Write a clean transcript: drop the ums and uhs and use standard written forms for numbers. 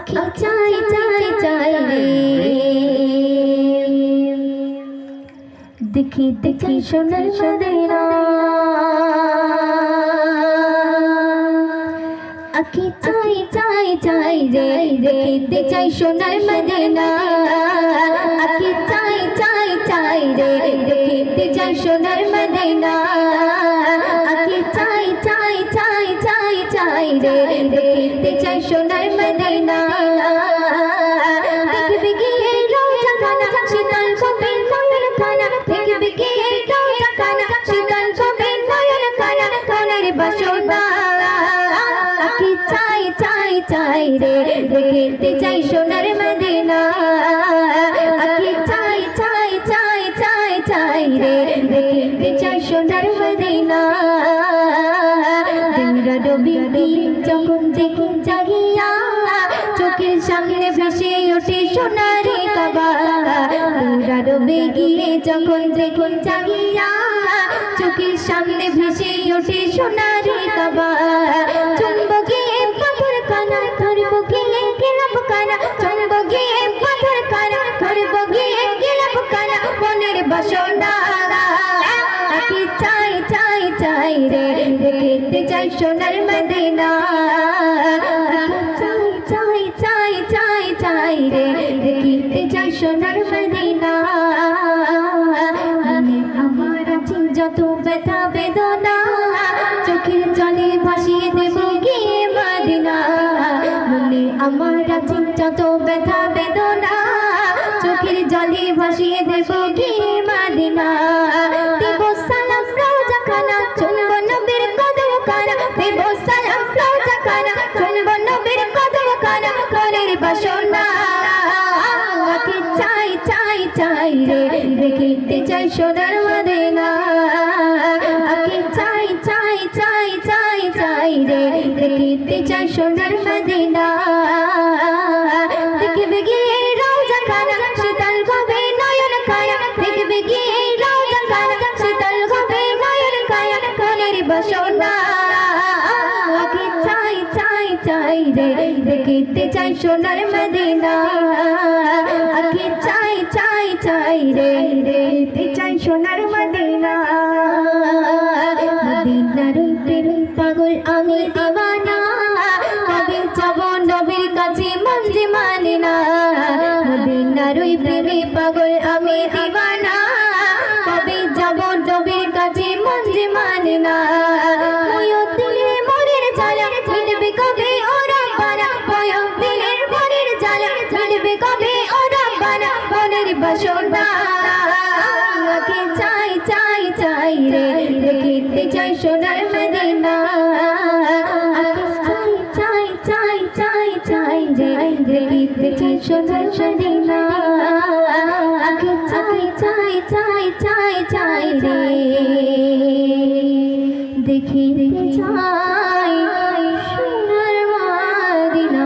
আখি চাই চাই চাই রে দেখি দেখি সোনার মদিনা আখি চাই চাই চাই রে দেখতে চাই সোনার মদিনা আখি চাই চাই চাই রে দেখতে চাই সোনার মদিনা আখি চাই চাই চাই চাই চাই রে দেখতে চাই সোনার মদিনা দেখবি গিয়ে রোজা খানা শীতল কবে নয়ন খানা দেখবি গিয়ে রোজা খানা শীতল কবে নয়ন খানা কানের বাসনা আখি চাই চাই চাই রে দেখতে চাই সোনার মদিনা আখি চাই চাই চাই চাই চাই রে দেখতে চাই সোনার মদিনা দিনরা ডুবি যখন দেখি জাগিয়া চোখের সামনে ভেসে ওঠে সোনারি কাবা দিনরা ডুবি গিয়ে যখন দেখি জাগিয়া চোখের সামনে ভেসে ওঠে সোনারি কাবা চুম্বো গিয়ে পাথর কানা ধরবো গিয়ে গেলাম কানা চুম্বো গিয়ে পাথর কানা ধরবো গিয়ে গেলাম কানা মনের বাসনা আখি চাই চাই চাই রে দেখতে চাই সোনার মদিনা চাই চাই চাই চাই চাই রে দেখতে চাই সোনার মদিনা আমার আছে যত ব্যথা বেদনা চোখের জলে ভাসিয়ে দেব গিয়ে মদিনা মনে আমার আছে যত ব্যথা বেদনা চোখের জলে ভাসিয়ে দেব গিয়ে মদিনা দেব সালাম রোজা খানা চলব নবীর কদম খানা দেব সালাম রোজা খানা চলব নবীর কদম খানা মনের বাসনা আখি চাই চাই চাই রে দেখতে চাই সোনার মদিনা আখি চাই চাই চাই চাই চাই রে দেখতে চাই সোনার মদিনা দেখবে গিয়ে রোজা খানা শীতল কবে নয়ন খানা দেখবে গিয়ে রোজা খানা শীতল কবে নয়ন খানা মনের বাসনা আখি চাই চাই চাই রে দেখতে চাই সোনার মদিনা আখি চাই চাই চাই রে দেখতে চাই সোনার মদিনা মদিনার প্রেমে পাগল আমি দিওয়ানা কবে যাব নবীর কাছে মন যে মানে না মদিনার প্রেমে পাগল আমি দিওয়ানা কবে যাব নবীর কাছে মন যে মানে না ওই দিলে মনের জ্বালা মিটবে কবে ও রাব্বানা ওই দিলের মনের জ্বালা মিটবে কবে ও রাব্বানা মনের বাসনা আখি চাই চাই চাই রে দেখতে চাই সোনার মদিনা আখি চাই চাই চাই চাই চাই রে দেখতে চাই সোনার মদিনা আখি চাই চাই চাই চাই চাই রে দেখতে চাই সোনার মদিনা।